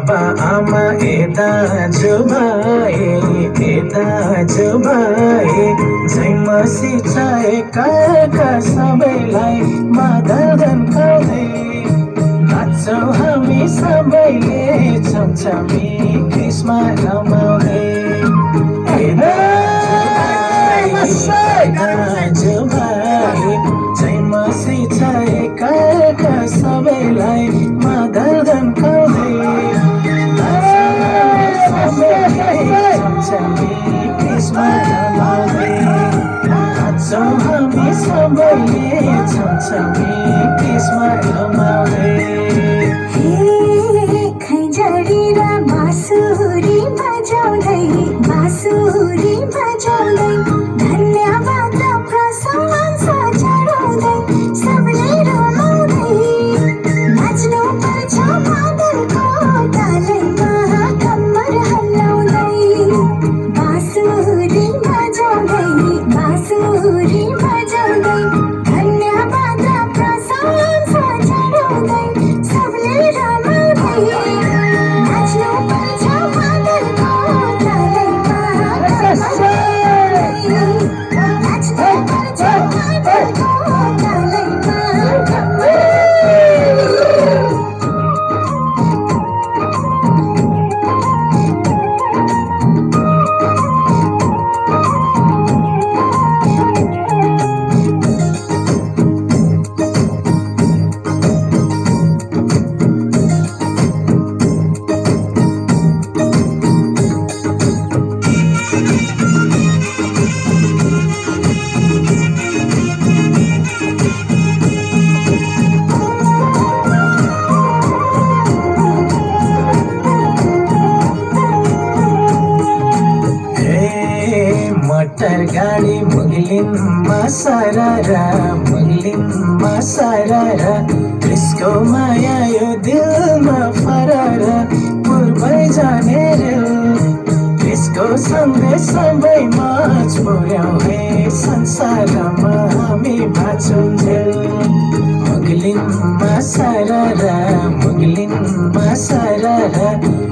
बाबा आमा दाजुभाइ जै मसी चाहेका सबैलाई मादल गन्काउँदै नाच्छौँ हामी सबैले छमछमी क्रिसमा रमाउँदै दाजुभाइ जै मसी चाहेका सबैलाई मादल गन्काउँदै क्रिसमा रमाउँदै नाच्छौँ हामी सबैले छमछमी क्रिसमा रमाउँदै खैँजडी र बाँसुरी बजाउँदै धन्यवाद र प्रशंसा चढाउँदै सबले रमाउँदै नाच्नु पर्छ मादलको तालैमा कम्मर हल्लाउँदै बाँसुरी बजाउँदै धन्यवाद र प्रशंसा चढाउँदै सबले रमाउँदै नाच्नु पर्छ मादलको तालैमा नाच्नु पर्छ मादलको तालैमा मटर गाडी मुगलिनमा सरारा त्यसको माया यो दिलमा फरारा पूर्वै जाने रेल त्यसको सन्देश सबैमा पुर्याउ हे संसारमा हामी बाँचुन्जेल मुगलिनमा सरारा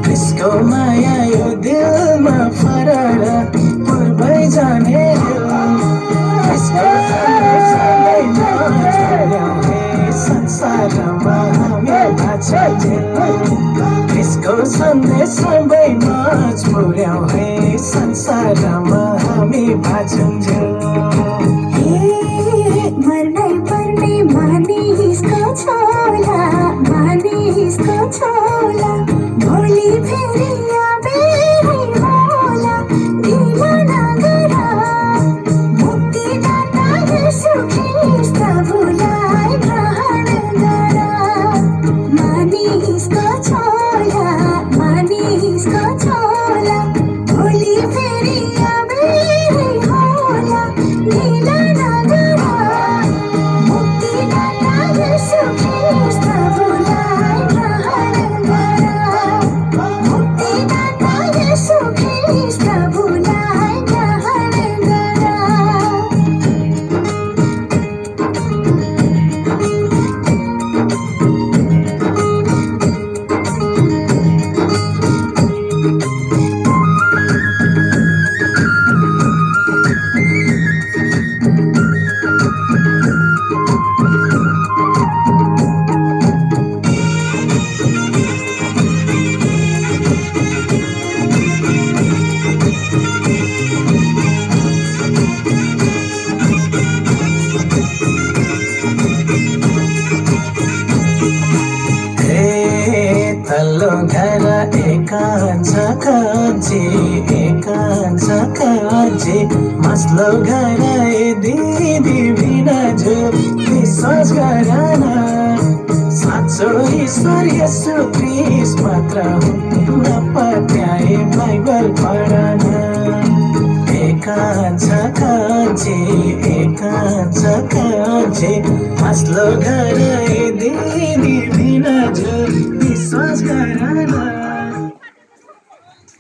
त्यसको माया यो दिलमा फरारा पूर्वै जाने रेल त्यसको सन्देश सबैमा पुर्याउ हे संसारमा हामी बाँचुन्जेल त्यसको सन्देश सबैमा पुर्याउ हे संसारमा हामी बाँचुन्जेल मर्नै पर्ने मानिसको छोला भोलि फेरि आबेरै होला ढिलो नगर मुक्तिदाता येशू ख्रीष्ट प्रभुलाई ग्रहण गर मानिसको छोला भोलि फेरि आबेरै होला ढिलो नगर मुक्तिदाता येशू ख्रीष्ट प्रभुलाई ग्रहण गर मुक्तिदाता येशू ख्रीष्ट प्रभुलाई ग्रहण गर तल्लो घर एकांश काजी मास्लो घर दिदी भिनाजु विश्वास गरन साँचो ईश्वर येशू ख्रीष्ट मात्र हुन्न पत्याए बाइबल पढन एकांश काजी मास्लो घर